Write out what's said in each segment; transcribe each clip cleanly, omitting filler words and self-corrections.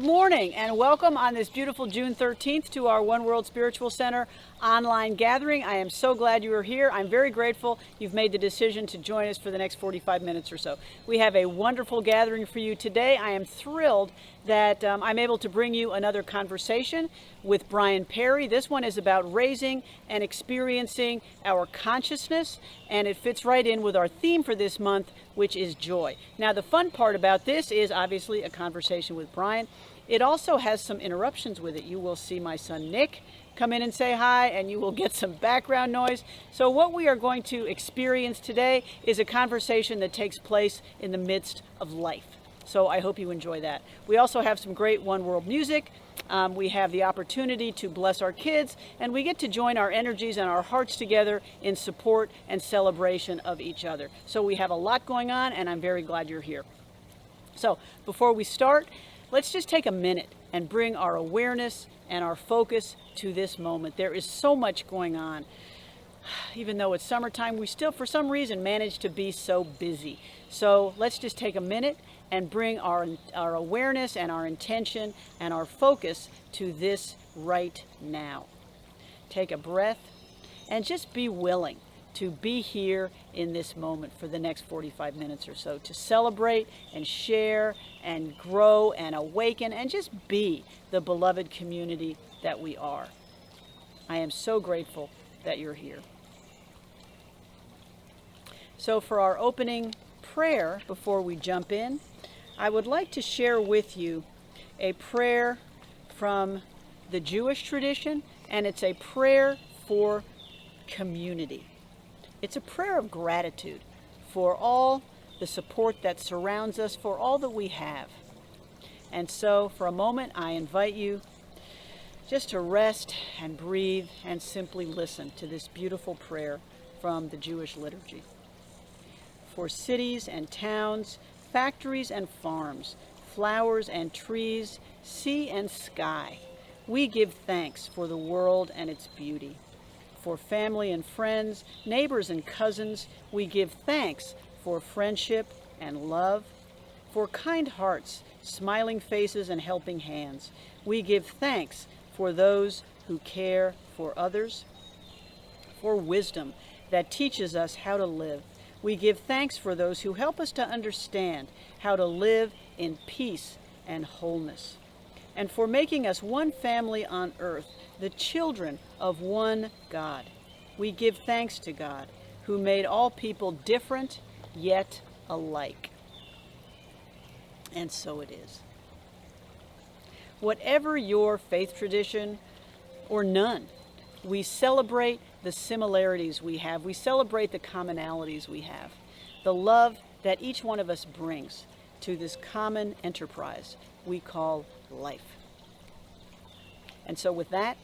morning and welcome on this beautiful June 13th to our One World Spiritual Center online gathering. I am so glad you are here. I'm very grateful you've made the decision to join us for the next 45 minutes or so. We have a wonderful gathering for you today. I am thrilled that I'm able to bring you another conversation with Brian Perry. This one is about raising and experiencing our consciousness, and it fits right in with our theme for this month, which is joy. Now, the fun part about this is obviously a conversation with Brian. It also has some interruptions with it. You will see my son Nick come in and say hi, and you will get some background noise. So what we are going to experience today is a conversation that takes place in the midst of life. So I hope you enjoy that. We also have some great One World music. We have the opportunity to bless our kids, and we get to join our energies and our hearts together in support and celebration of each other. So we have a lot going on, and I'm very glad you're here. So before we start, let's just take a minute and bring our awareness and our focus to this moment. There is so much going on. Even though it's summertime, we still, for some reason, manage to be so busy. So let's just take a minute and bring our awareness and our intention and our focus to this right now. Take a breath and just be willing to be here in this moment for the next 45 minutes or so, to celebrate and share and grow and awaken and just be the beloved community that we are. I am so grateful that you're here. So for our opening prayer, before we jump in, I would like to share with you a prayer from the Jewish tradition, and it's a prayer for community. It's a prayer of gratitude for all the support that surrounds us, for all that we have. And so for a moment, I invite you just to rest and breathe and simply listen to this beautiful prayer from the Jewish liturgy. For cities and towns, factories and farms, flowers and trees, sea and sky, we give thanks for the world and its beauty. For family and friends, neighbors and cousins, we give thanks for friendship and love. For kind hearts, smiling faces, and helping hands, we give thanks for those who care for others. For wisdom that teaches us how to live, we give thanks for those who help us to understand how to live in peace and wholeness. And for making us one family on earth, the children of one God. We give thanks to God, who made all people different yet alike. And so it is. Whatever your faith tradition or none, we celebrate the similarities we have. We celebrate the commonalities we have. The love that each one of us brings to this common enterprise we call life. And so with that,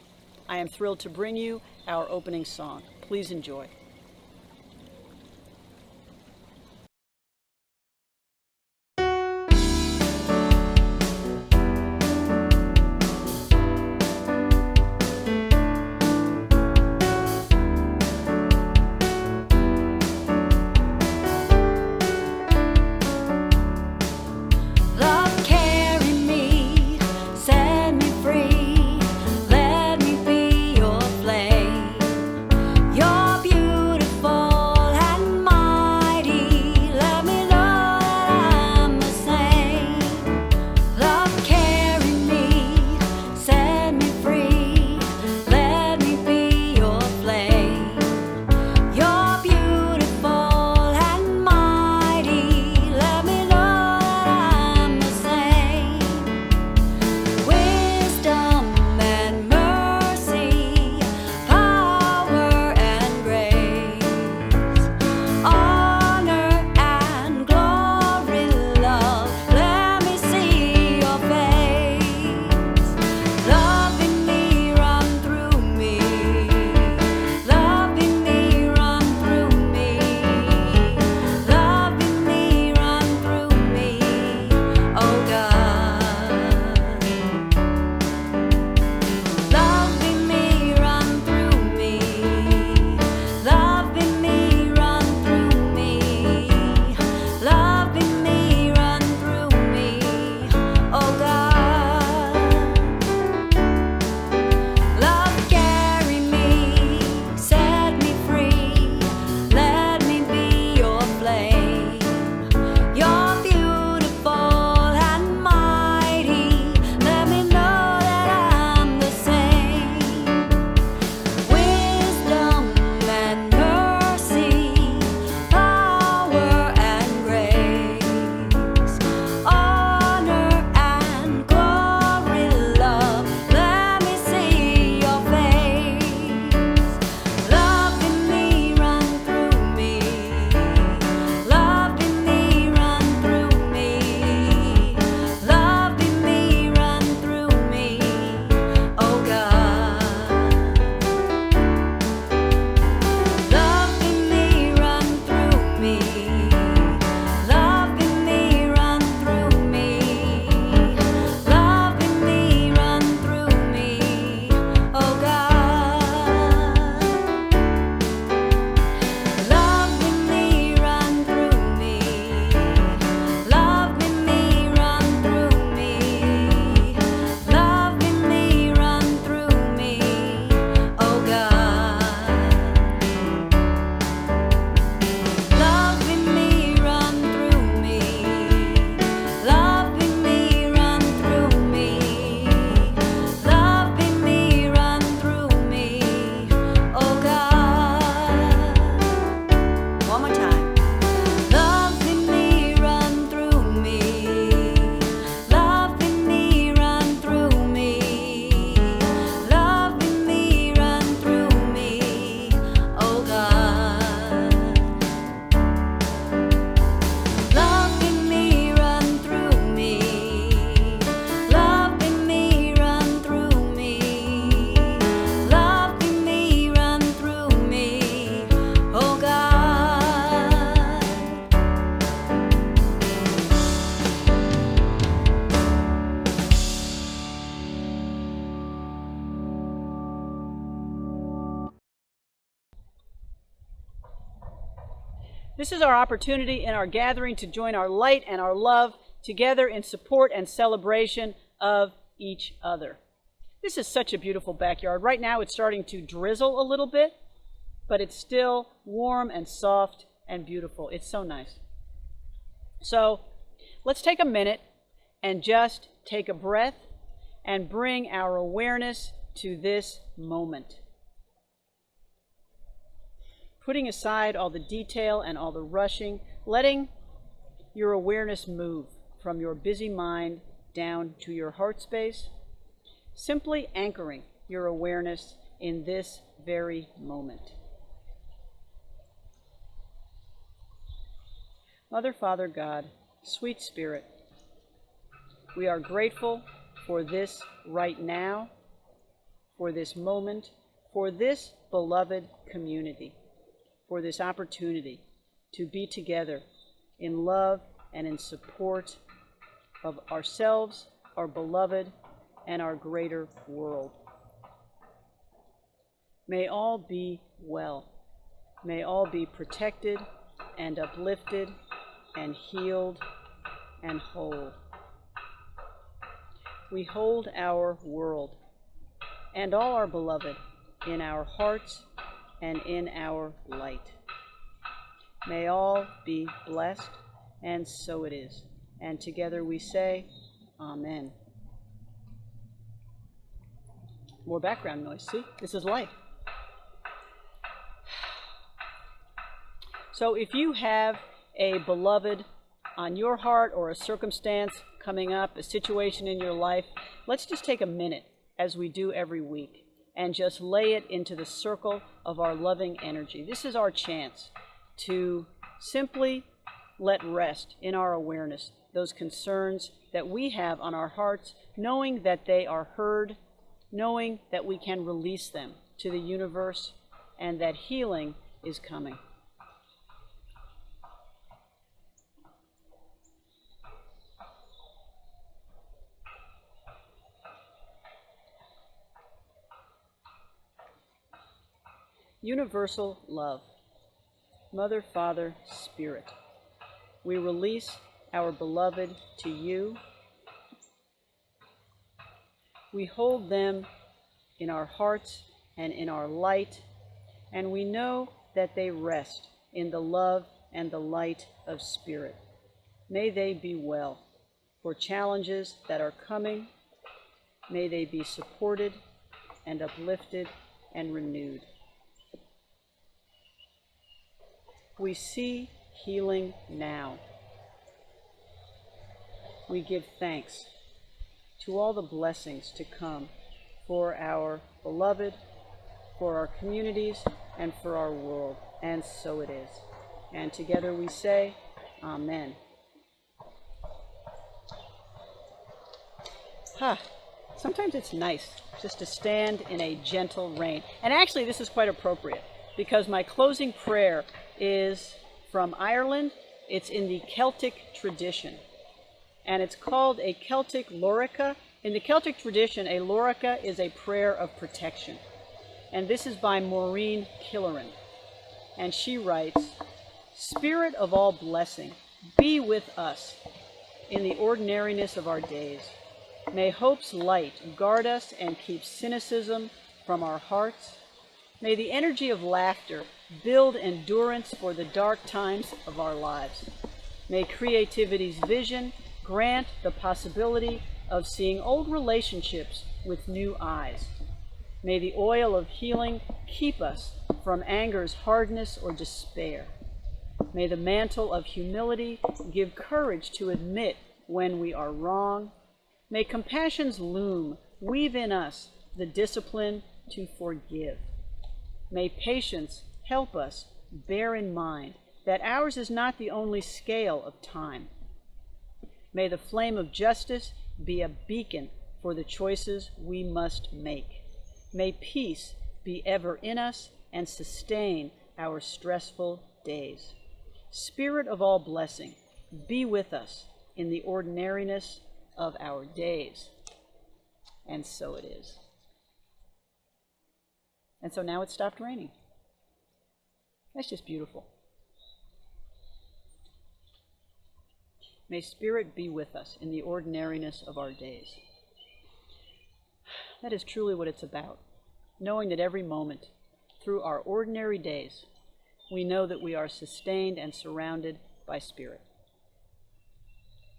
I am thrilled to bring you our opening song. Please enjoy. Your beauty This is our opportunity in our gathering to join our light and our love together in support and celebration of each other. This is such a beautiful backyard. Right now it's starting to drizzle a little bit, but it's still warm and soft and beautiful. It's so nice. So let's take a minute and just take a breath and bring our awareness to this moment. Putting aside all the detail and all the rushing, letting your awareness move from your busy mind down to your heart space, simply anchoring your awareness in this very moment. Mother, Father, God, sweet Spirit, we are grateful for this right now, for this moment, for this beloved community, for this opportunity to be together in love and in support of ourselves, our beloved, and our greater world. May all be well. May all be protected and uplifted and healed and whole. We hold our world and all our beloved in our hearts and in our light. May all be blessed, and so it is. And together we say, Amen. More background noise, see? This is life. So if you have a beloved on your heart or a circumstance coming up, a situation in your life, let's just take a minute, as we do every week, and just lay it into the circle of our loving energy. This is our chance to simply let rest in our awareness those concerns that we have on our hearts, knowing that they are heard, knowing that we can release them to the universe, and that healing is coming. Universal love, Mother, Father, Spirit, we release our beloved to you. We hold them in our hearts and in our light, and we know that they rest in the love and the light of Spirit. May they be well for challenges that are coming. May they be supported and uplifted and renewed. We see healing now. We give thanks to all the blessings to come for our beloved, for our communities, and for our world. And so it is. And together we say, Amen. Sometimes it's nice just to stand in a gentle rain. And actually, this is quite appropriate, because my closing prayer is from Ireland. It's in the Celtic tradition, and it's called a Celtic lorica. In the Celtic tradition, a lorica is a prayer of protection, and this is by Maureen Killeran, and she writes, Spirit of all blessing, be with us in the ordinariness of our days. May hope's light guard us and keep cynicism from our hearts. May the energy of laughter build endurance for the dark times of our lives. May creativity's vision grant the possibility of seeing old relationships with new eyes. May the oil of healing keep us from anger's hardness or despair. May the mantle of humility give courage to admit when we are wrong. May compassion's loom weave in us the discipline to forgive. May patience help us bear in mind that ours is not the only scale of time. May the flame of justice be a beacon for the choices we must make. May peace be ever in us and sustain our stressful days. Spirit of all blessing, be with us in the ordinariness of our days. And so it is. And so now it stopped raining. That's just beautiful. May Spirit be with us in the ordinariness of our days. That is truly what it's about, knowing that every moment, through our ordinary days, we know that we are sustained and surrounded by Spirit.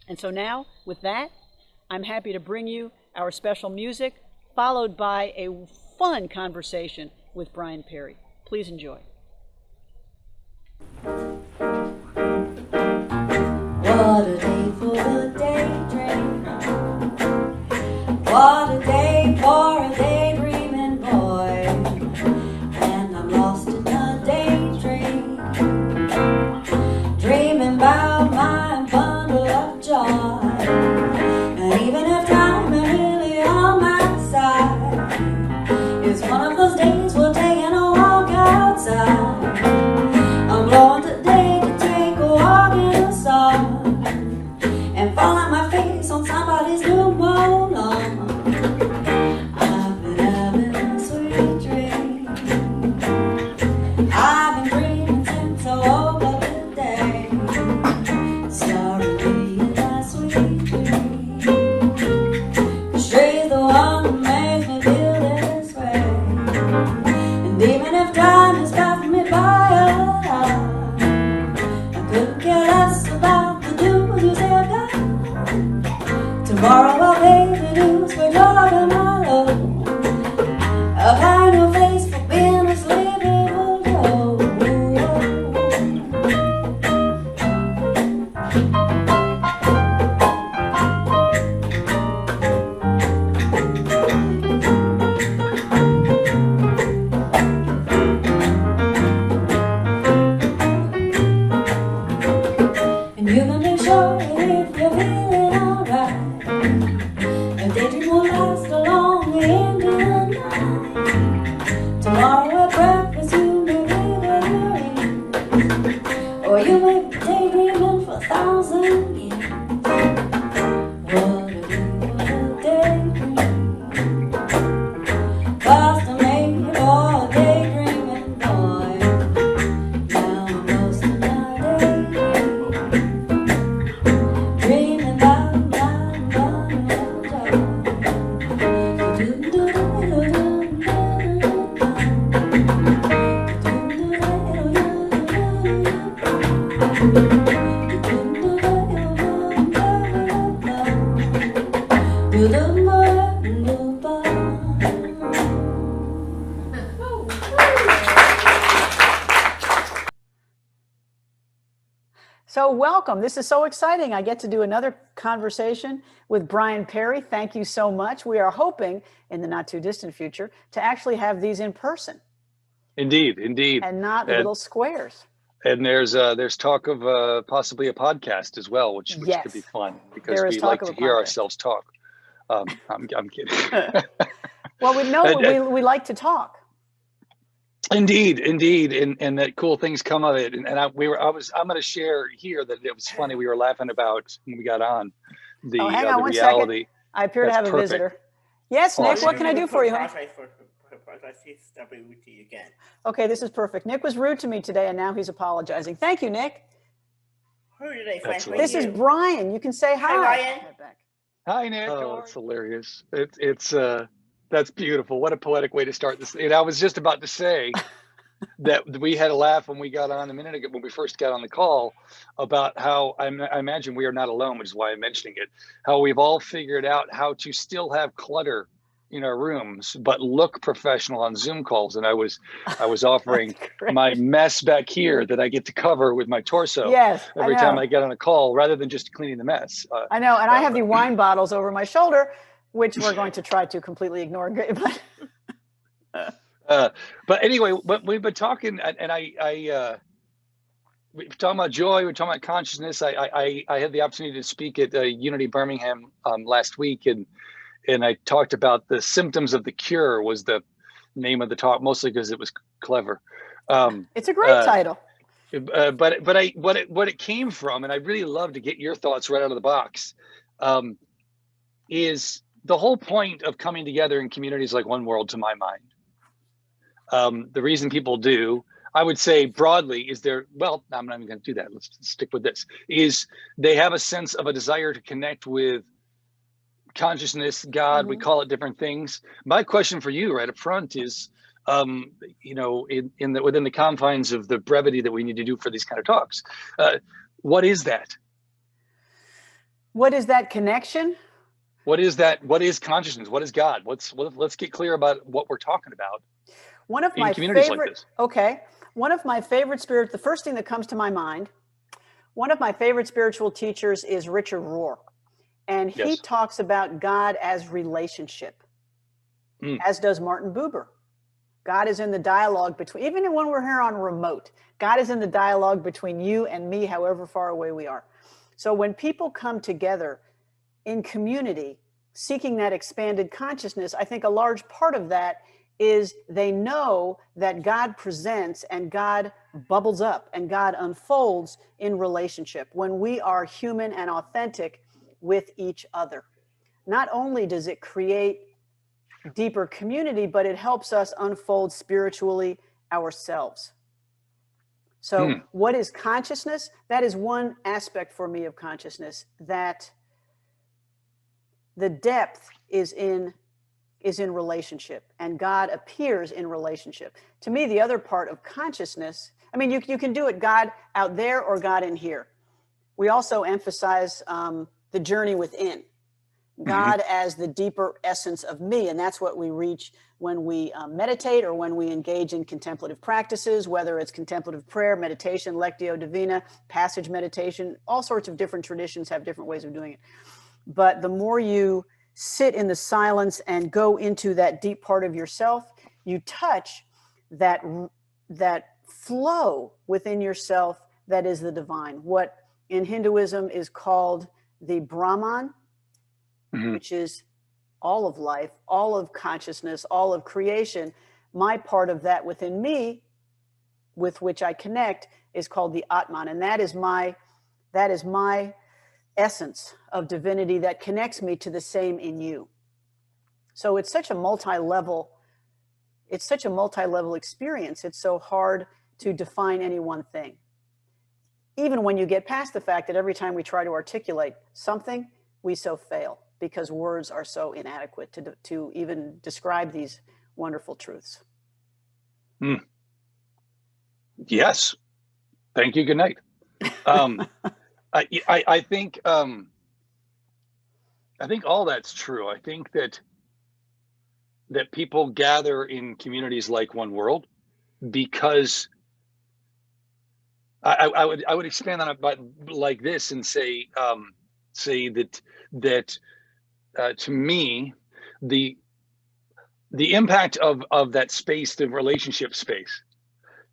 And so now, with that, I'm happy to bring you our special music, followed by a fun conversation with Brian Perry. Please enjoy. What a day for a daydream. What a day for a daydreaming boy. And I'm lost in a daydream, dreaming about my bundle of joy. And even if time ain't really on my side, it's one of those days we're taking a walk outside. I'm going today to take a walk in the sun and fall on my face on somebody's new moon lawn. I've been having a sweet dream. I've been dreaming since I woke up today. Sorry, being my sweet dream. 'Cause she's the one that makes me feel this way. And even if time has passed me by, I couldn't care less about the dues you say I've got. Tomorrow I'll pay the dues for jogging my load. I'll find your face for being a sleepy bulldog. And you can make sure that if you're feeling alright, a daydream will last along the end of the night. Tomorrow at breakfast you may be worried, or you may be daydreaming for 1,000 years. What a beautiful daydream. Custom made for a daydreaming boy. Now I'm lost in my daydream, dreaming about my bundle of joy. So welcome. This is so exciting. I get to do another conversation with Brian Perry. Thank you so much. We are hoping in the not too distant future to actually have these in person Indeed, indeed. and not And- little squares. And there's talk of possibly a podcast as well, which Yes. could be fun because There is we talk like of to a hear podcast. ourselves talk. I'm kidding. Well, we know And- we like to talk. Indeed, and that cool things come of it. And I'm going to share here that it was funny. We were laughing about when we got on the Hang the on one reality. second. I appear to That's have a perfect. visitor. Yes, Nick, Awesome. what can I do for you, honey? He's with you again. Okay, this is perfect. Nick was rude to me today, and now he's apologizing. Thank you, Nick. Who did I That's find? This is Brian. You can say hi. Hi, Ryan. Right back. Hi, Nick. How Oh, are it's hilarious. It's that's beautiful. What a poetic way to start this. And I was just about to say that we had a laugh when we got on a minute ago, when we first got on the call, about how I imagine we are not alone, which is why I'm mentioning it, how we've all figured out how to still have clutter in our rooms, but look professional on Zoom calls. And I was offering Great. my mess back here that I get to cover with my torso Yes, every I time know. I get on a call, rather than just cleaning the mess. I know, and I have the wine bottles over my shoulder, which we're going to try to completely ignore. But anyway, but we've been talking, and we're talking about joy. We're talking about consciousness. I had the opportunity to speak at Unity Birmingham last week, and I talked about the symptoms of the cure was the name of the talk, mostly because it was clever. It's a great title. But what it came from, and I'd really love to get your thoughts right out of the box, is the whole point of coming together in communities like One World, to my mind. The reason people do, I would say broadly, is there, well, I'm not even going to do that. Let's stick with this, is they have a sense of a desire to connect with consciousness, God, we call it different things. My question for you right up front is, you know, within the confines of the brevity that we need to do for these kind of talks, what is that? What is that connection? What is that? What is consciousness? What is God? Let's get clear about what we're talking about One of in my communities like favorite, this. okay, one of my favorite the first thing that comes to my mind, one of my favorite spiritual teachers is Richard Rohr. And he Yes. talks about God as relationship, as does Martin Buber. God is in the dialogue between, even when we're here on remote, God is in the dialogue between you and me, however far away we are. So when people come together in community, seeking that expanded consciousness, I think a large part of that is they know that God presents and God bubbles up and God unfolds in relationship when we are human and authentic with each other. Not only does it create deeper community, but it helps us unfold spiritually ourselves. So what is consciousness? That is one aspect for me of consciousness, that the depth is in relationship, and God appears in relationship. To me, the other part of consciousness, I mean, you can do it God out there or God in here. We also emphasize the journey within, God as the deeper essence of me. And that's what we reach when we meditate or when we engage in contemplative practices, whether it's contemplative prayer, meditation, lectio divina, passage meditation. All sorts of different traditions have different ways of doing it. But the more you sit in the silence and go into that deep part of yourself, you touch that flow within yourself that is the divine. What in Hinduism is called the Brahman, which is all of life, all of consciousness, all of creation. My part of that within me, with which I connect, is called the Atman, and that is my essence of divinity that connects me to the same in you. So it's such a multi-level experience. It's so hard to define any one thing. Even when you get past the fact that every time we try to articulate something, we so fail because words are so inadequate to even describe these wonderful truths. Yes. Thank you. Good night. I think all that's true. I think that people gather in communities like One World because I would expand on it, but like this, and say that to me, the impact of that space, the relationship space,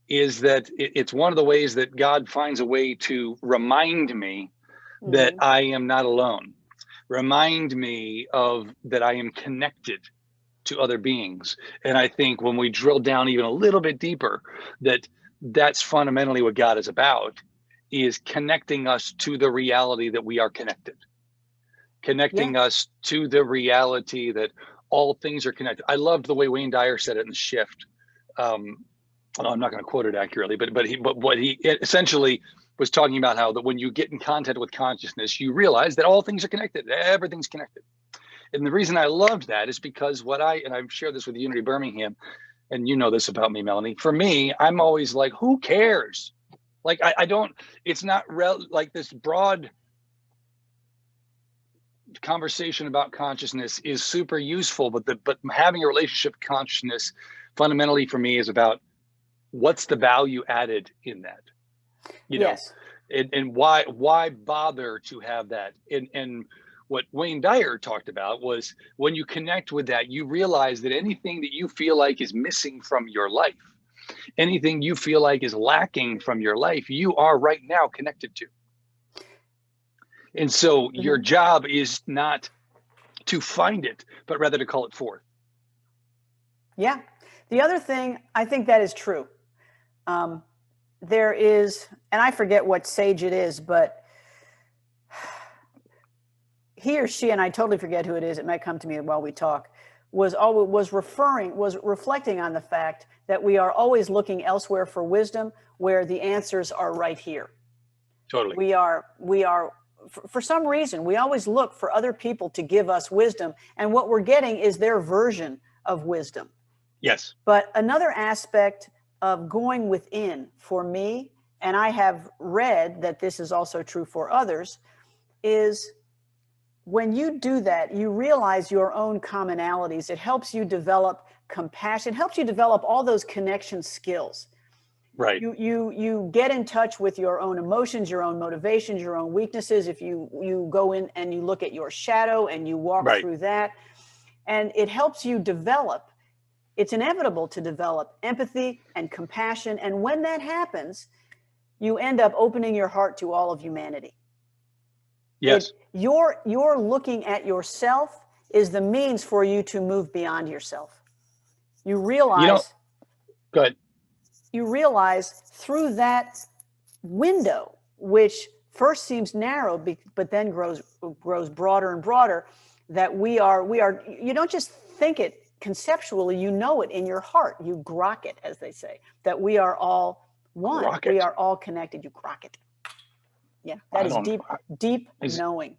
is that it's one of the ways that God finds a way to remind me that I am not alone. Remind me that I am connected to other beings. And I think when we drill down even a little bit deeper, that's fundamentally what God is about, is connecting us to the reality that we are connected. Connecting us to the reality that all things are connected. I loved the way Wayne Dyer said it in The Shift. I'm not going to quote it accurately, but what he essentially was talking about, how that when you get in contact with consciousness, you realize that all things are connected. Everything's connected. And the reason I loved that is because I've shared this with Unity Birmingham, and you know this about me, Melanie. For me, I'm always like, who cares? Like, I don't, it's not like this broad conversation about consciousness is super useful, but having a relationship with consciousness fundamentally for me is about what's the value added in that, you know, and why bother to have that. And what Wayne Dyer talked about was, when you connect with that, you realize that anything that you feel like is missing from your life, anything you feel like is lacking from your life, you are right now connected to. And so your job is not to find it, but rather to call it forth. Yeah. The other thing, I think that is true. There is, and I forget what sage it is, but he or she, and I totally forget who it is, it might come to me while we talk, was reflecting on the fact that we are always looking elsewhere for wisdom, where the answers are right here. Totally. We are for some reason, we always look for other people to give us wisdom, and what we're getting is their version of wisdom. Yes. But another aspect of going within for me, and I have read that this is also true for others, is when you do that, you realize your own commonalities. It helps you develop compassion, helps you develop all those connection skills. Right. You get in touch with your own emotions, your own motivations, your own weaknesses. If you go in and you look at your shadow and you walk Right. through that, and it helps you develop. It's inevitable to develop empathy and compassion. And when that happens, you end up opening your heart to all of humanity. Yes. Your looking at yourself is the means for you to move beyond yourself. You realize, good. You realize through that window, which first seems narrow, but then grows broader and broader, that we are, you don't just think it conceptually, you know it in your heart. You grok it, as they say, that we are all one. Rocket. We are all connected. You grok it. Yeah, that is deep knowing.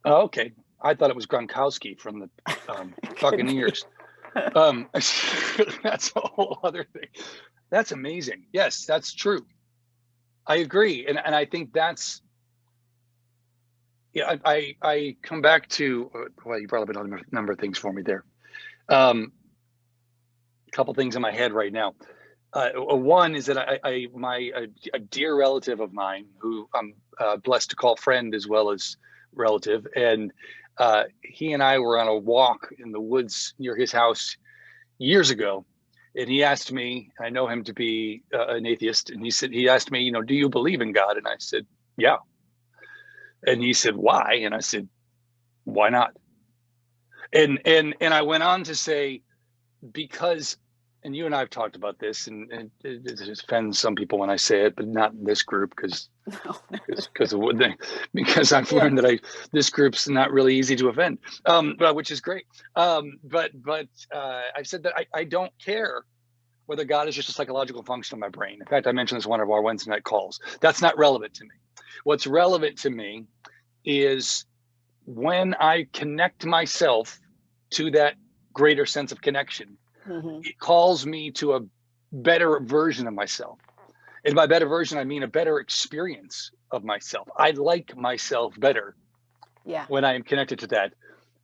Oh, okay. I thought it was Gronkowski from the Buccaneers. That's a whole other thing. That's amazing. Yes, that's true. I agree. And I think that's, yeah, I come back to, well, you brought up a number of things for me there. A couple things in my head right now. One is that a dear relative of mine, who I'm blessed to call friend as well as relative, and he and I were on a walk in the woods near his house years ago, and he asked me, I know him to be an atheist, and he asked me, do you believe in God? And I said, yeah. And he said, why? And I said, why not? And I went on to say, because, and you and I have talked about this, and it offends some people when I say it, but not in this group, because I've learned that this group's not really easy to offend, but which is great. But I said that I don't care whether God is just a psychological function of my brain. In fact, I mentioned this in one of our Wednesday night calls. That's not relevant to me. What's relevant to me is when I connect myself to that greater sense of connection, it calls me to a better version of myself. And by better version, I mean a better experience of myself. I like myself better when I am connected to that.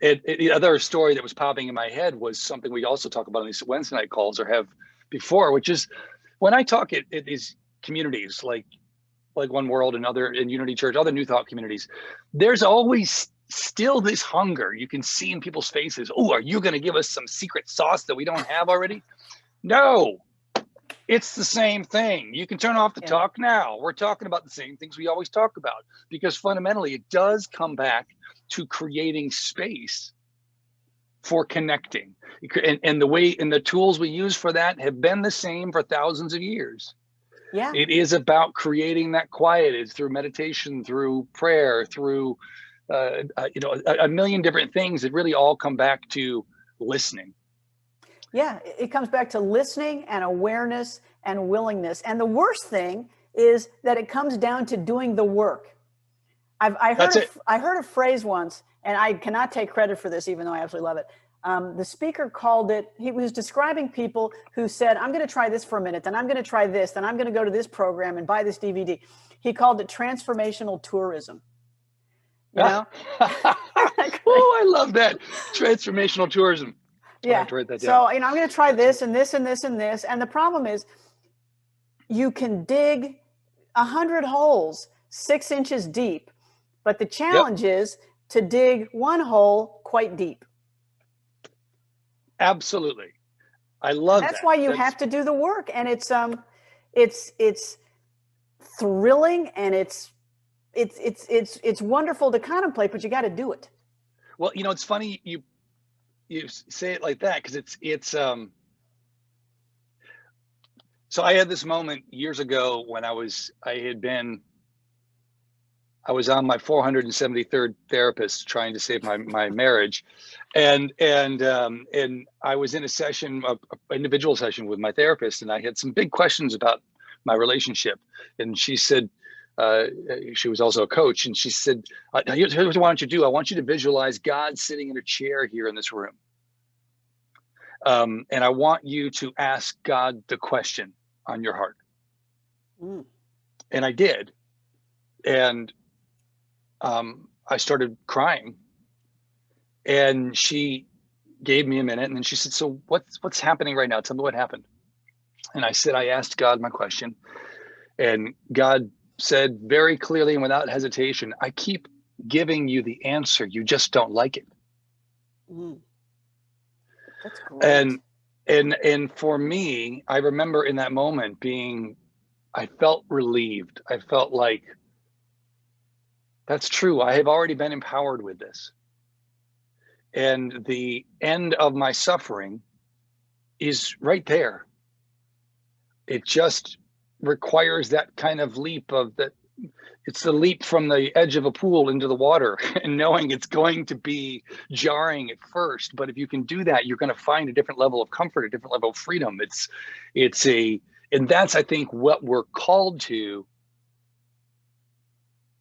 The other story that was popping in my head was something we also talk about in these Wednesday night calls, or have before, which is when I talk at these communities like One World and Unity Church, other New Thought communities, there's always still this hunger you can see in people's faces. Oh, are you going to give us some secret sauce that we don't have already? No, it's the same thing. You can turn off the talk now. We're talking about the same things we always talk about, because fundamentally it does come back to creating space for connecting. And the way and the tools we use for that have been the same for thousands of years. Yeah. It is about creating that quiet. It's through meditation, through prayer, through a million different things that really all come back to listening. Yeah, it comes back to listening and awareness and willingness. And the worst thing is that it comes down to doing the work. I heard a phrase once, and I cannot take credit for this, even though I absolutely love it. The speaker called it, he was describing people who said, I'm going to try this for a minute, then I'm going to try this, then I'm going to go to this program and buy this DVD. He called it transformational tourism. You know? Oh, I love that. Transformational tourism. Yeah. So, I'm going to try this and this and this and this. And the problem is you can dig 100 holes 6 inches deep, but the challenge is to dig one hole quite deep. Absolutely. I love that. That's why you have to do the work. And it's thrilling, and it's wonderful to contemplate, but you got to do it. Well, it's funny you say it like that, because it's so I had this moment years ago when I I was on my 473rd therapist trying to save my marriage, and I was in a session, an individual session with my therapist, and I had some big questions about my relationship. And she said, she was also a coach, and she said, "Here's what I want you to do. I want you to visualize God sitting in a chair here in this room, and I want you to ask God the question on your heart." Mm. And I did, and I started crying, and she gave me a minute, and then she said, "So what's happening right now? Tell me what happened." And I said, "I asked God my question, and God said very clearly and without hesitation, I keep giving you the answer. You just don't like it." Mm. That's great. And for me, I remember in that moment I felt relieved. I felt like, that's true. I have already been empowered with this. And the end of my suffering is right there. It just requires that kind of leap of that. It's the leap from the edge of a pool into the water and knowing it's going to be jarring at first. But if you can do that, you're going to find a different level of comfort, a different level of freedom. And that's, I think, what we're called to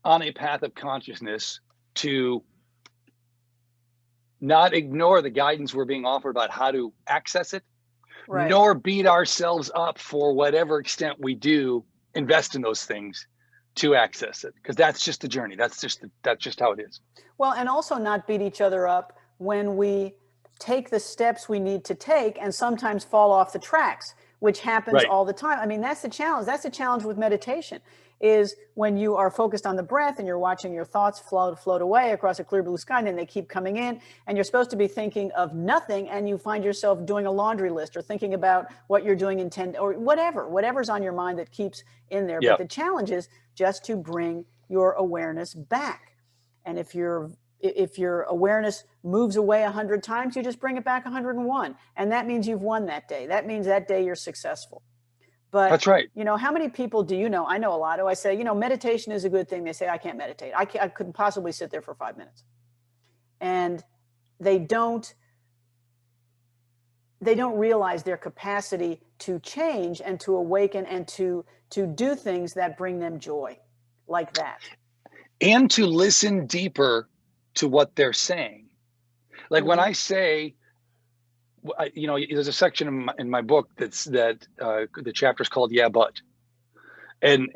on a path of consciousness, to not ignore the guidance we're being offered about how to access it, Right. nor beat ourselves up for whatever extent we do invest in those things to access it, because that's just the journey. That's just how it is. Well, and also not beat each other up when we take the steps we need to take and sometimes fall off the tracks, which happens Right. all the time. I mean, that's the challenge. That's the challenge with meditation, is when you are focused on the breath and you're watching your thoughts float away across a clear blue sky, and then they keep coming in, and you're supposed to be thinking of nothing, and you find yourself doing a laundry list or thinking about what you're doing in 10 or whatever's on your mind that keeps in there. Yeah. But the challenge is just to bring your awareness back. And if your awareness moves away 100 times, you just bring it back 101. And that means you've won that day. That means that day you're successful. But That's right. how many people do you know? I know a lot who I say, meditation is a good thing. They say, I can't meditate. I couldn't possibly sit there for 5 minutes. And they don't realize their capacity to change and to awaken and to do things that bring them joy, like that. And to listen deeper to what they're saying. Like when I say, there's a section in my book that the chapter's called "Yeah, but," and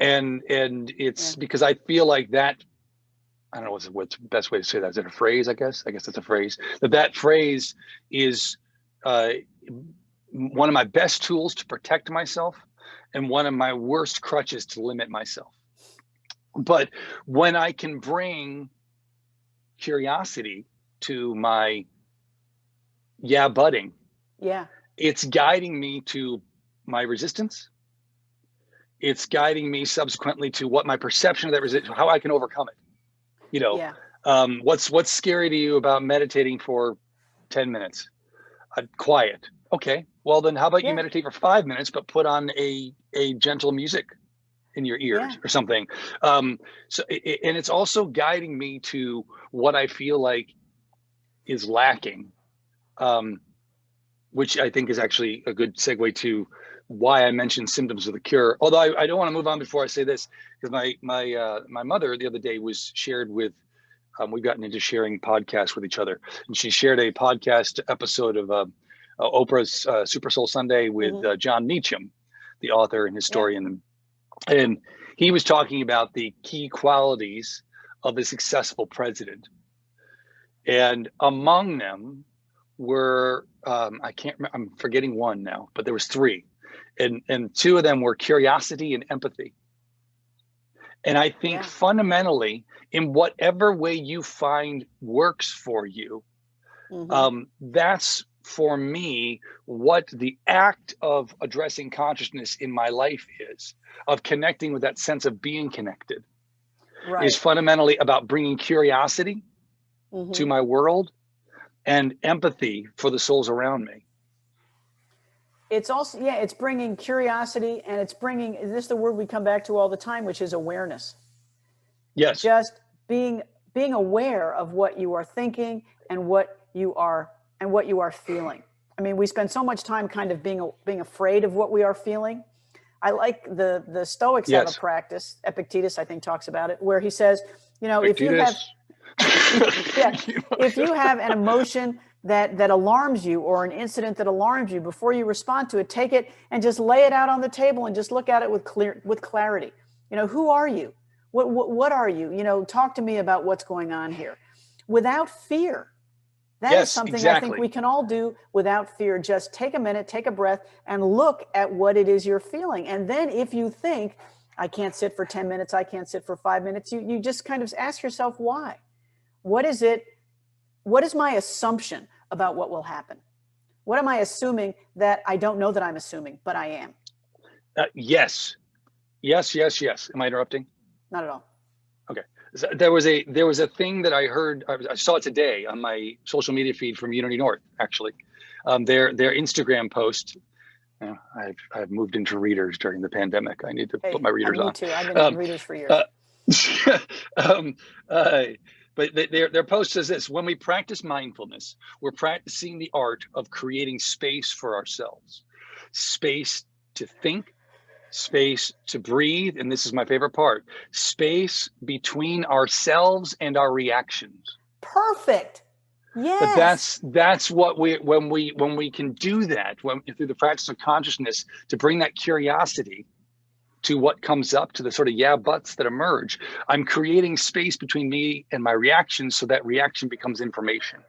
it's because I feel like that. I don't know what's the best way to say that. Is it a phrase? I guess it's a phrase. That phrase is one of my best tools to protect myself, and one of my worst crutches to limit myself. But when I can bring curiosity to my butting, it's guiding me to my resistance. It's guiding me subsequently to what my perception of that resistance, how I can overcome it. What's scary to you about meditating for 10 minutes? Quiet. Okay. Well, then how about you meditate for 5 minutes, but put on a gentle music in your ears or something. And it's also guiding me to what I feel like is lacking, which I think is actually a good segue to why I mentioned symptoms of the cure. Although I don't want to move on before I say this, because my mother the other day was shared with, we've gotten into sharing podcasts with each other, and she shared a podcast episode of Oprah's Super Soul Sunday with John Meacham, the author and historian. And he was talking about the key qualities of a successful president. And among them were, I'm forgetting one now, but there was three. And two of them were curiosity and empathy. And I think fundamentally, in whatever way you find works for you, that's, for me, what the act of addressing consciousness in my life is, of connecting with that sense of being connected, is fundamentally about bringing curiosity to my world and empathy for the souls around me. It's also, it's bringing curiosity, and it's bringing, this is the word we come back to all the time, which is awareness. Yes. Just being aware of what you are thinking and what you are feeling. I mean, we spend so much time kind of being afraid of what we are feeling. I like the Stoics have a Yes. practice. Epictetus, I think, talks about it, where he says, you know, if you have an emotion that alarms you, or an incident that alarms you, before you respond to it, take it and just lay it out on the table and just look at it with clarity. You know, who are you? What are you? You know, talk to me about what's going on here, without fear. That is something I think we can all do without fear. Just take a minute, take a breath, and look at what it is you're feeling. And then if you think, I can't sit for 10 minutes, I can't sit for 5 minutes, you just kind of ask yourself, why? What is it? What is my assumption about what will happen? What am I assuming that I don't know that I'm assuming, but I am? Yes. Am I interrupting? Not at all. Okay. So there was a thing that I heard. I saw it today on my social media feed from Unity North. Actually, their Instagram post. I've moved into readers during the pandemic. I need to put my readers on. Me too. I've been in readers for years. But their post says this: when we practice mindfulness, we're practicing the art of creating space for ourselves, space to think, space to breathe, and this is my favorite part, space between ourselves and our reactions. Perfect. But Yes. that's what when we can do that, through the practice of consciousness, to bring that curiosity to what comes up, to the sort of buts that emerge. I'm creating space between me and my reaction, so that reaction becomes information.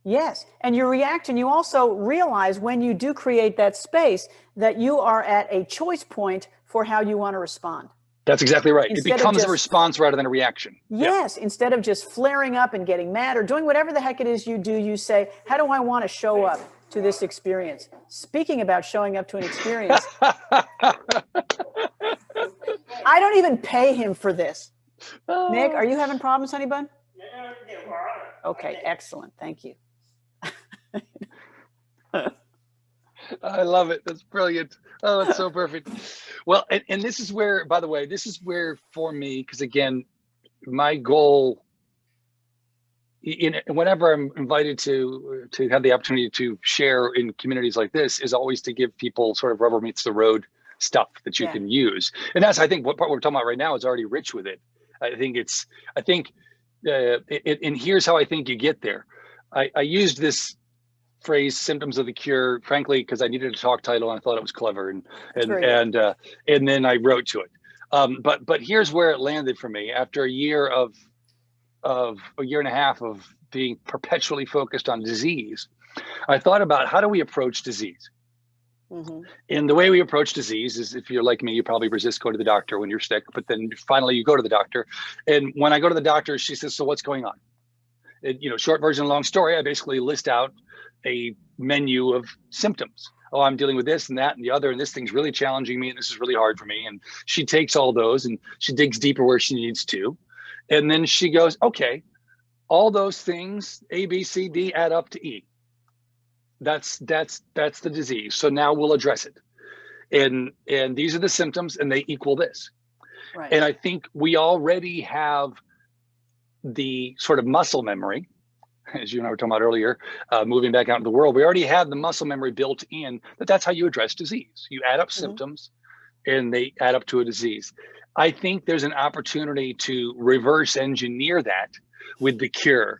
Yes. And your reaction, you also realize when you do create that space that you are at a choice point for how you want to respond. That's exactly right. Instead it becomes a response rather than a reaction. Yes. Yeah. Instead of just flaring up and getting mad or doing whatever the heck it is you do, you say, how do I want to show up to this experience? Speaking about showing up to an experience, I don't even pay him for this. Nick, are you having problems, honey bun? Okay, excellent. Thank you. I love it. That's brilliant. Oh, it's so perfect. Well, and this is where, by the way, for me, because again, my goal, whenever I'm invited to have the opportunity to share in communities like this, is always to give people sort of rubber meets the road stuff that you can use. And that's, I think, what part we're talking about right now is already rich with it. And here's how I think you get there. I used this phrase, symptoms of the cure, frankly, because I needed a talk title and I thought it was clever, and then I wrote to it. But here's where it landed for me after a year and a half of being perpetually focused on disease. I thought about, how do we approach disease? Mm-hmm. And the way we approach disease is, if you're like me, you probably resist going to the doctor when you're sick, but then finally you go to the doctor. And when I go to the doctor, she says, so what's going on? Short version, long story, I basically list out a menu of symptoms. Oh, I'm dealing with this and that and the other, and this thing's really challenging me, and this is really hard for me. And she takes all those and she digs deeper where she needs to. And then she goes, okay, all those things, A, B, C, D, add up to E. That's the disease. So now we'll address it. And these are the symptoms, and they equal this. Right. And I think we already have the sort of muscle memory, as you and I were talking about earlier, moving back out into the world. We already have the muscle memory built in, that's how you address disease. You add up symptoms and they add up to a disease. I think there's an opportunity to reverse engineer that with the cure.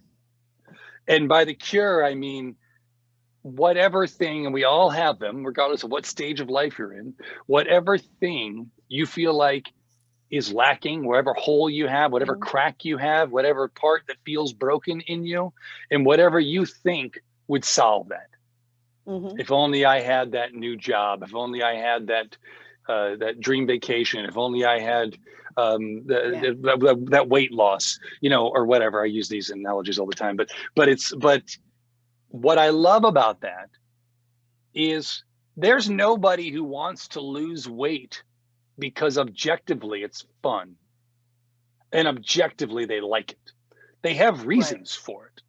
And by the cure, I mean, whatever thing, and we all have them, regardless of what stage of life you're in, whatever thing you feel like is lacking, whatever hole you have, whatever crack you have, whatever part that feels broken in you, and whatever you think would solve that. If only I had that new job, if only I had that dream vacation, if only I had that weight loss, or whatever. I use these analogies all the time, but what I love about that is there's nobody who wants to lose weight because objectively it's fun and objectively they like it. They have reasons for it.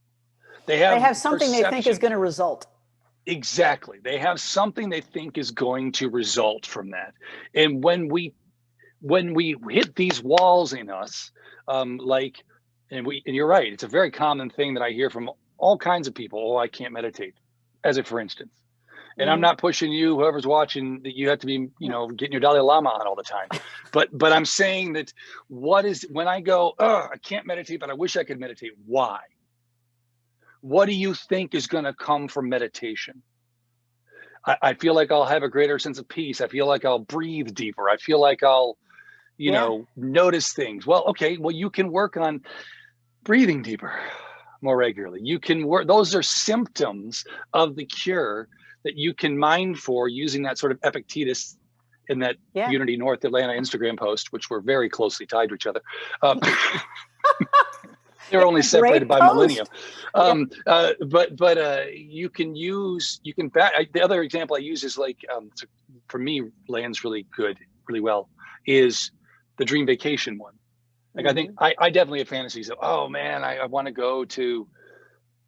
They have something they think is going to result. Exactly. They have something they think is going to result from that. And when we when we hit these walls in us, like, and you're right, it's a very common thing that I hear from all kinds of people. Oh, I can't meditate, as if for instance. And I'm not pushing you, whoever's watching, that you have to be, getting your Dalai Lama on all the time. But I'm saying that when I go, oh, I can't meditate, but I wish I could meditate. Why? What do you think is going to come from meditation? I feel like I'll have a greater sense of peace. I feel like I'll breathe deeper. I feel like I'll, notice things. Well, okay, well, you can work on breathing deeper more regularly. You can work, those are symptoms of the cure that you can mine for using that sort of Epictetus in that Unity North Atlanta Instagram post, which were very closely tied to each other. They were only separated by millennia. But you can the other example I use is like, for me, lands really well, is the dream vacation one. Like, I think I definitely have fantasies of, oh man, I want to go to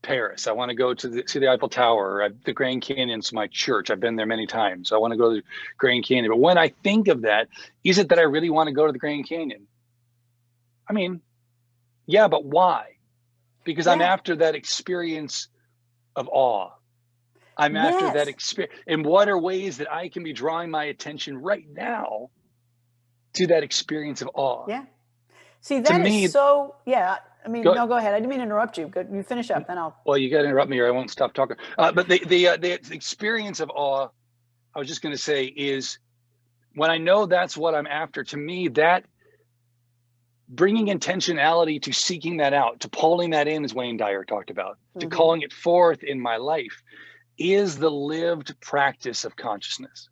Paris. I want to go to see the Eiffel Tower. The Grand Canyon's my church. I've been there many times. I want to go to the Grand Canyon. But when I think of that, is it that I really want to go to the Grand Canyon? I mean, yeah, but why? Because I'm after that experience of awe. I'm after that experience. And what are ways that I can be drawing my attention right now to that experience of awe? Yeah. See, that is so, I mean, no, go ahead. I didn't mean to interrupt you. Good. You finish up, then I'll. Well, you got to interrupt me or I won't stop talking. But the experience of awe, I was just going to say, is when I know that's what I'm after, to me, that bringing intentionality to seeking that out, to pulling that in, as Wayne Dyer talked about, to calling it forth in my life, is the lived practice of consciousness.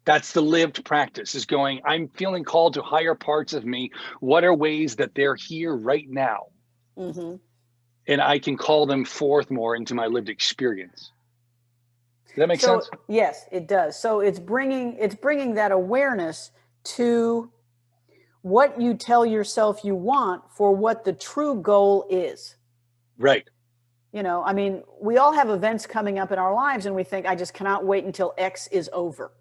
That's the lived practice, is going, I'm feeling called to higher parts of me. What are ways that they're here right now? And I can call them forth more into my lived experience. Does that make sense? Yes, it does. So it's bringing that awareness to what you tell yourself you want for what the true goal is. Right. I mean, we all have events coming up in our lives and we think, I just cannot wait until X is over.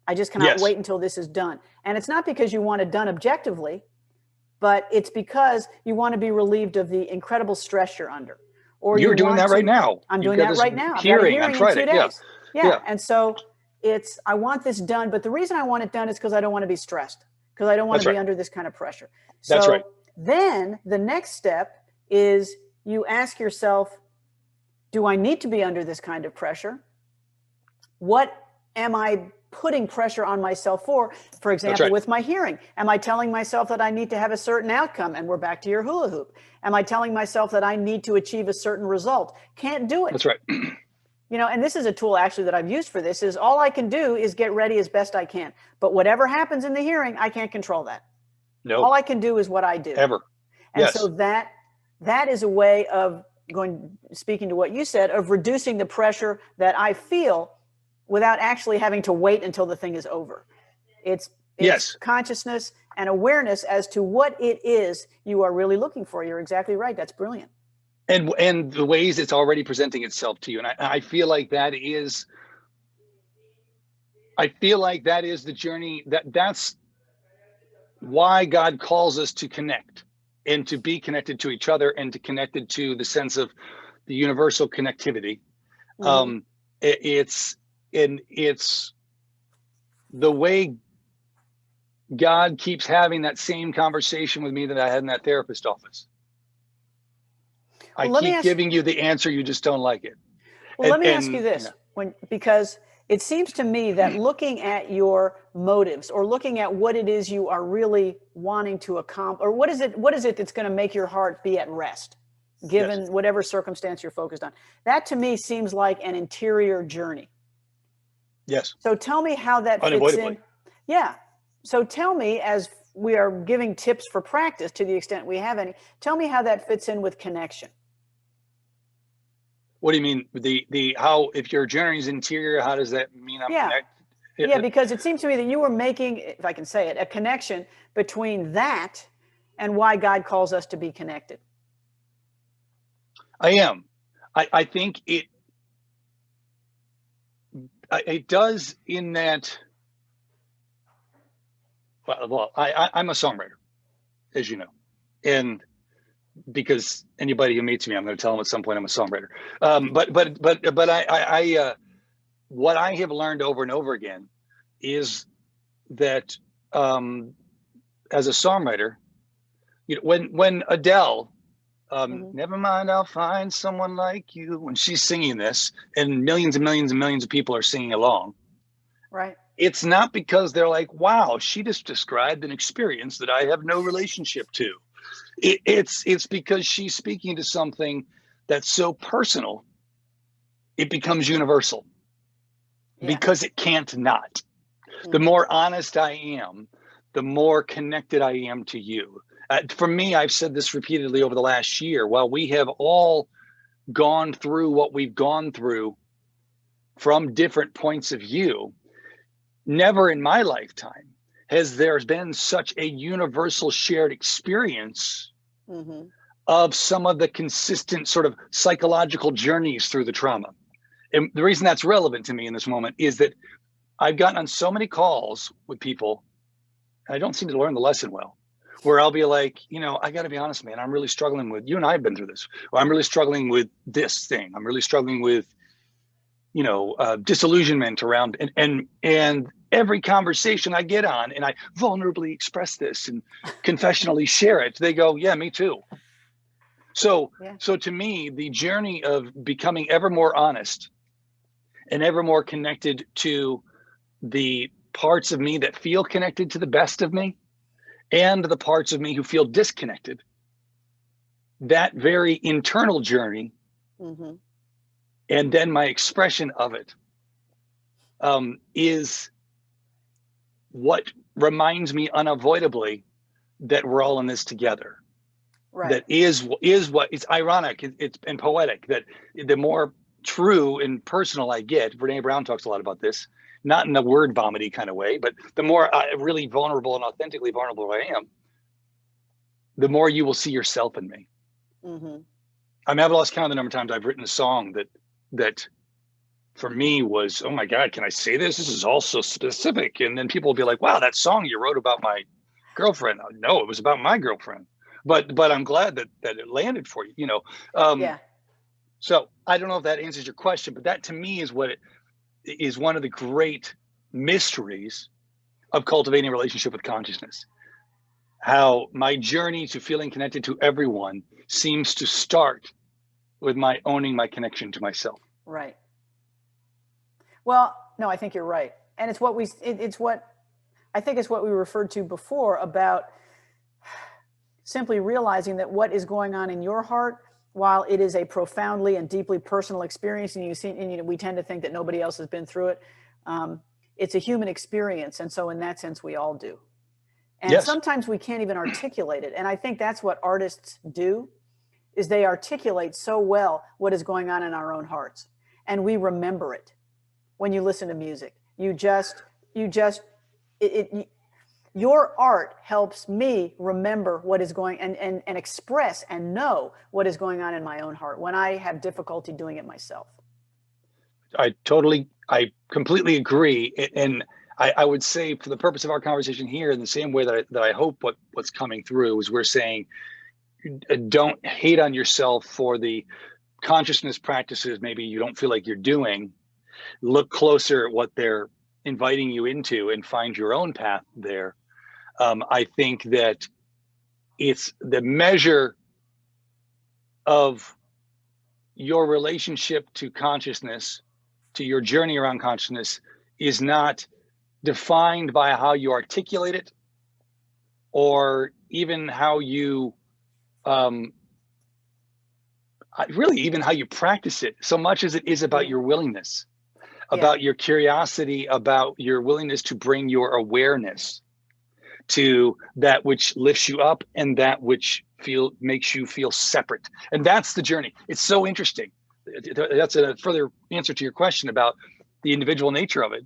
I just cannot wait until this is done. And it's not because you want it done objectively, but it's because you want to be relieved of the incredible stress you're under. Or you're doing that right now. I'm doing that right now. I've got a hearing on Friday. In 2 days. Yeah. And so I want this done, but the reason I want it done is because I don't want to be stressed, because I don't want to be under this kind of pressure. So that's right. Then the next step is you ask yourself, do I need to be under this kind of pressure? What am I putting pressure on myself for? For example, with my hearing, am I telling myself that I need to have a certain outcome? And we're back to your hula hoop. Am I telling myself that I need to achieve a certain result? Can't do it. That's right. And this is a tool actually that I've used for this, is all I can do is get ready as best I can. But whatever happens in the hearing, I can't control that. No. All I can do is what I do. Ever. And so that is a way of speaking to what you said, of reducing the pressure that I feel without actually having to wait until the thing is over. It's consciousness and awareness as to what it is you are really looking for. You're exactly right. That's brilliant. And the ways it's already presenting itself to you. And I feel like that is the journey, that's why God calls us to connect and to be connected to each other and to connected to the sense of the universal connectivity. It's the way God keeps having that same conversation with me that I had in that therapist office. I keep giving you the answer, you just don't like it. Well, let me ask you this, because it seems to me that looking at your motives, or looking at what it is you are really wanting to accomplish, or what is it that's going to make your heart be at rest, given whatever circumstance you're focused on, that to me seems like an interior journey. Yes. So tell me how that fits in. Yeah. So tell me, as we are giving tips for practice to the extent we have any, tell me how that fits in with connection. What do you mean? How, if your journey is interior, how does that mean I'm connected? Yeah, because it seems to me that you were making, if I can say it, a connection between that and why God calls us to be connected. I am. I think it does, in that I'm a songwriter, as you know, and because anybody who meets me, I'm going to tell them at some point I'm a songwriter. But what I have learned over and over again is that as a songwriter, when Adele, never mind, I'll find someone like you, when she's singing this, and millions and millions and millions of people are singing along, Right. it's not because they're like, wow, she just described an experience that I have no relationship to. It's because she's speaking to something that's so personal, it becomes universal. Yeah. Because it can't not. The more honest I am, the more connected I am to you. For me, I've said this repeatedly over the last year. While we have all gone through what we've gone through from different points of view, never in my lifetime has there been such a universal shared experience of some of the consistent sort of psychological journeys through the trauma. And the reason that's relevant to me in this moment is that I've gotten on so many calls with people, and I don't seem to learn the lesson well, where I'll be like, I got to be honest, man, I'm really struggling with, you and I have been through this, or I'm really struggling with this thing. I'm really struggling with, disillusionment around, and every conversation I get on and I vulnerably express this and confessionally share it, they go, yeah, me too. So to me, the journey of becoming ever more honest and ever more connected to the parts of me that feel connected to the best of me and the parts of me who feel disconnected, that very internal journey, and then my expression of it, is what reminds me unavoidably that we're all in this together. Right. That is what it's ironic, it's and poetic, that the more true and personal I get, Brene Brown talks a lot about this, not in a word vomity kind of way, but the more really vulnerable and authentically vulnerable I am, the more you will see yourself in me. I mean, I've lost count of the number of times I've written a song that for me was, oh my God, can I say this? This is all so specific. And then people will be like, wow, that song you wrote about my girlfriend. No, it was about my girlfriend. But I'm glad that it landed for you, So I don't know if that answers your question, but that to me is what it is, one of the great mysteries of cultivating a relationship with consciousness. How my journey to feeling connected to everyone seems to start with my owning my connection to myself. Right. Well, no, I think you're right. And it's what I think it's what we referred to before about simply realizing that what is going on in your heart, while it is a profoundly and deeply personal experience, and we tend to think that nobody else has been through it, it's a human experience. And so in that sense, we all do. And sometimes we can't even articulate it. And I think that's what artists do, is they articulate so well what is going on in our own hearts. And we remember it. When you listen to music, your art helps me remember what is going and express and know what is going on in my own heart when I have difficulty doing it myself. I completely agree. And I would say, for the purpose of our conversation here, in the same way that I hope what's coming through is we're saying, don't hate on yourself for the consciousness practices maybe you don't feel like you're doing. Look closer at what they're inviting you into and find your own path there. I think that it's the measure of your relationship to consciousness, to your journey around consciousness, is not defined by how you articulate it or even how you really even how you practice it, so much as it is about your willingness, about your curiosity, about your willingness to bring your awareness to that which lifts you up and that which makes you feel separate. And that's the journey. It's so interesting. That's a further answer to your question about the individual nature of it.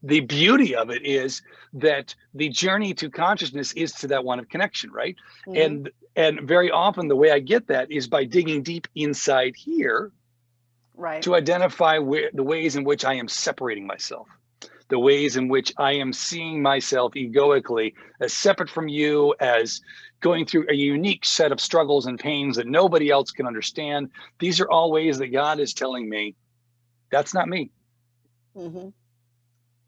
The beauty of it is that the journey to consciousness is to that one of connection, right? And very often the way I get that is by digging deep inside here, right, to identify the ways in which I am separating myself, the ways in which I am seeing myself egoically as separate from you, as going through a unique set of struggles and pains that nobody else can understand. These are all ways that God is telling me that's not me. Mm-hmm.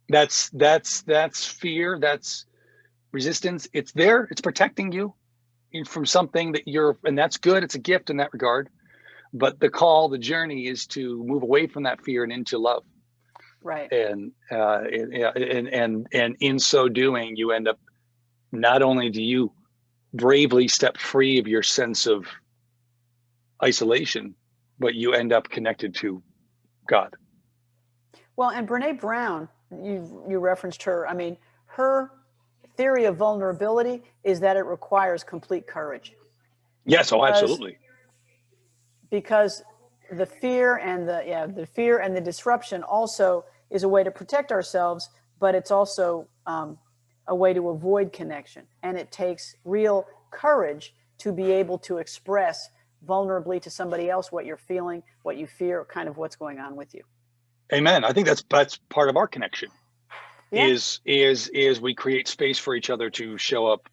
That's fear. That's resistance. It's there. It's protecting you from something that and that's good. It's a gift in that regard. But the journey is to move away from that fear and into love. Right. And in so doing, you end up, not only do you bravely step free of your sense of isolation, but you end up connected to God. Well, and Brene Brown, you referenced her. I mean, her theory of vulnerability is that it requires complete courage. Yes, absolutely. Because the fear and the disruption also is a way to protect ourselves, but it's also a way to avoid connection. And it takes real courage to be able to express vulnerably to somebody else what you're feeling, what you fear, kind of what's going on with you. Amen. I think that's part of our connection. Yeah. Is we create space for each other to show up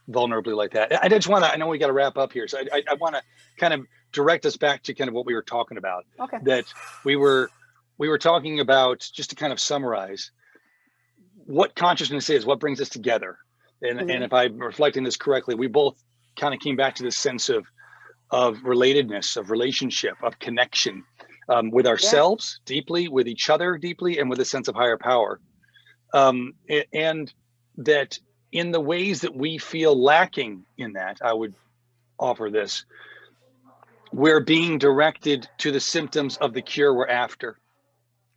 vulnerably like that. I know we got to wrap up here. So I want to kind of direct us back to kind of what we were talking about. Okay. That we were talking about, just to kind of summarize what consciousness is, what brings us together. And if I'm reflecting this correctly, we both kind of came back to this sense of relatedness, of relationship, of connection, with ourselves deeply, with each other deeply, and with a sense of higher power. And that in the ways that we feel lacking in that, I would offer this: we're being directed to the symptoms of the cure we're after.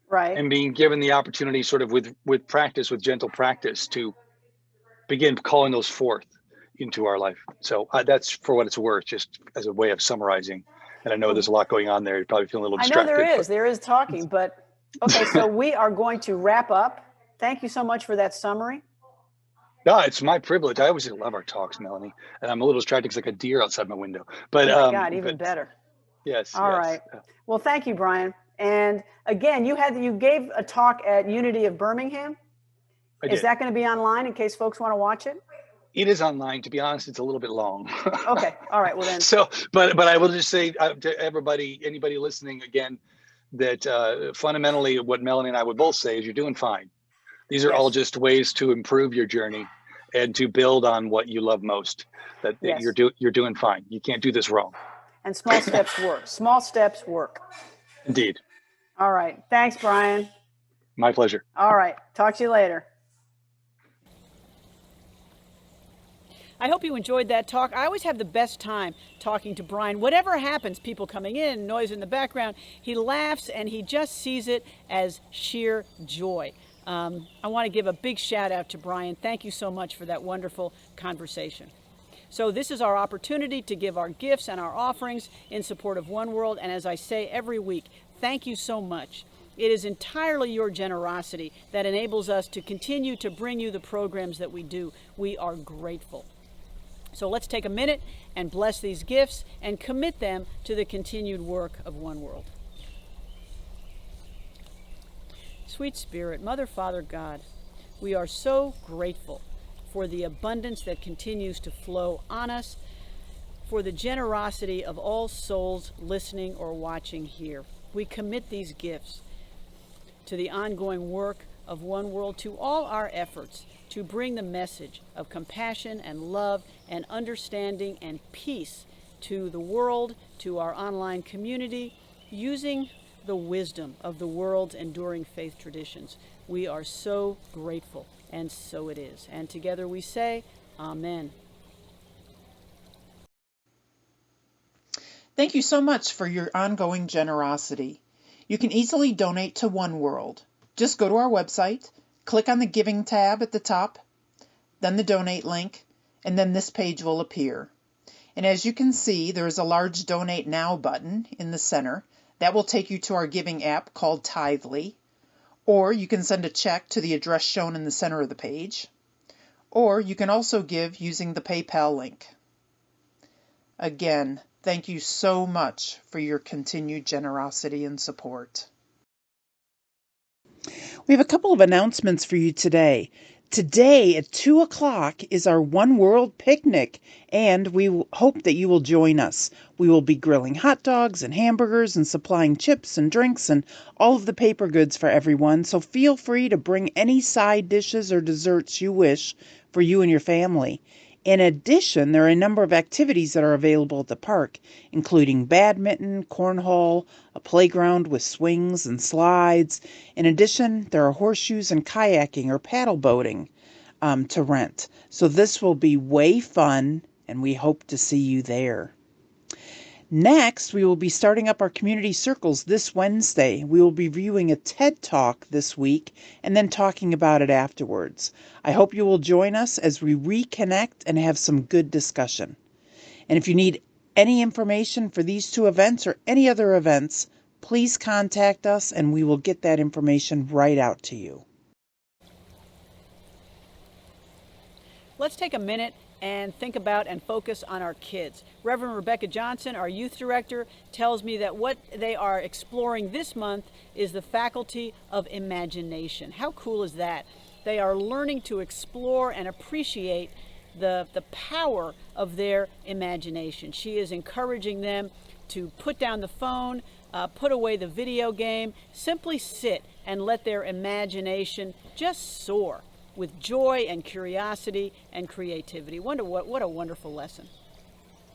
Right. And being given the opportunity, sort of with practice, with gentle practice, to begin calling those forth into our life. So that's, for what it's worth, just as a way of summarizing. And I know there's a lot going on there. You're probably feeling a little distracted. I know there is talking, but okay, so we are going to wrap up. Thank you so much for that summary. No, it's my privilege. I always love our talks, Melanie, and I'm a little distracted because like a deer outside my window. But oh my God, even better. Yes. All right. Well, thank you, Brian. And again, you gave a talk at Unity of Birmingham. Is that going to be online in case folks want to watch it? It is online. To be honest, it's a little bit long. Okay. All right. Well then. So, but I will just say to anybody listening again, that fundamentally what Melanie and I would both say is you're doing fine. These are all just ways to improve your journey and to build on what you love most. That you're doing fine. You can't do this wrong. And small steps work. Small steps work. Indeed. All right. Thanks, Brian. My pleasure. All right. Talk to you later. I hope you enjoyed that talk. I always have the best time talking to Brian. Whatever happens, people coming in, noise in the background, he laughs and he just sees it as sheer joy. I want to give a big shout out to Brian. Thank you so much for that wonderful conversation. So this is our opportunity to give our gifts and our offerings in support of One World. And as I say every week, thank you so much. It is entirely your generosity that enables us to continue to bring you the programs that we do. We are grateful. So let's take a minute and bless these gifts and commit them to the continued work of One World. Sweet Spirit, Mother, Father, God, we are so grateful for the abundance that continues to flow on us, for the generosity of all souls listening or watching here. We commit these gifts to the ongoing work of One World, to all our efforts to bring the message of compassion and love and understanding and peace to the world, to our online community, using the wisdom of the world's enduring faith traditions. We are so grateful, and so it is. And together we say, Amen. Thank you so much for your ongoing generosity. You can easily donate to One World. Just go to our website, click on the Giving tab at the top, then the Donate link, and then this page will appear. And as you can see, there is a large Donate Now button in the center. That will take you to our giving app called Tithely. Or you can send a check to the address shown in the center of the page. Or you can also give using the PayPal link. Again, thank you so much for your continued generosity and support. We have a couple of announcements for you today. Today at 2 o'clock is our One World picnic, and we hope that you will join us. We will be grilling hot dogs and hamburgers and supplying chips and drinks and all of the paper goods for everyone, so feel free to bring any side dishes or desserts you wish for you and your family. In addition, there are a number of activities that are available at the park, including badminton, cornhole, a playground with swings and slides. In addition, there are horseshoes and kayaking or paddle boating to rent. So this will be way fun, and we hope to see you there. Next, we will be starting up our community circles this Wednesday. We will be viewing a TED Talk this week and then talking about it afterwards. I hope you will join us as we reconnect and have some good discussion. And if you need any information for these two events or any other events, please contact us and we will get that information right out to you. Let's take a minute and think about and focus on our kids. Reverend Rebecca Johnson, our youth director, tells me that what they are exploring this month is the faculty of imagination. How cool is that? They are learning to explore and appreciate the power of their imagination. She is encouraging them to put down the phone, put away the video game, simply sit and let their imagination just soar with joy and curiosity and creativity. What a wonderful lesson.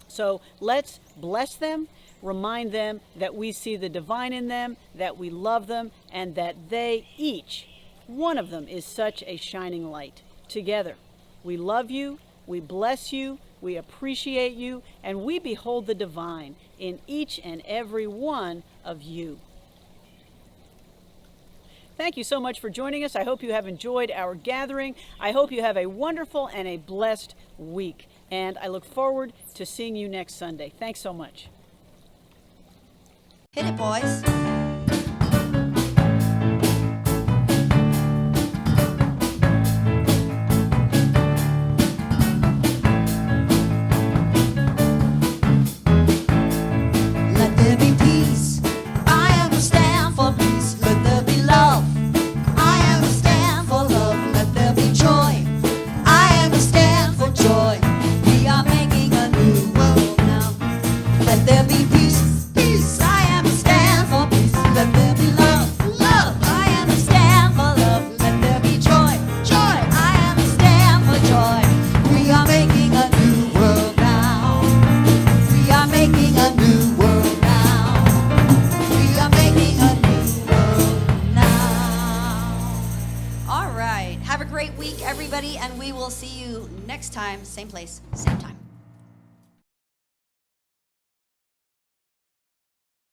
So let's bless them, remind them that we see the divine in them, that we love them, and that they each, one of them, is such a shining light. Together, we love you, we bless you, we appreciate you, and we behold the divine in each and every one of you. Thank you so much for joining us. I hope you have enjoyed our gathering. I hope you have a wonderful and a blessed week. And I look forward to seeing you next Sunday. Thanks so much. Hit it, boys. Let there be peace. I am a stand for peace. Let there be love. I am a stand for love. Let there be joy. I am a stand for joy. We are making a new world now. Let there be peace. Peace. I am a stand for peace. Let there be love. Love. I am a stand for love. Let there be joy. Joy. I am a stand for joy. We are making a new world now. We are making a new world now. We are making a new world now. All right. Have a great week, everybody, and we will see you next time, same place, same time.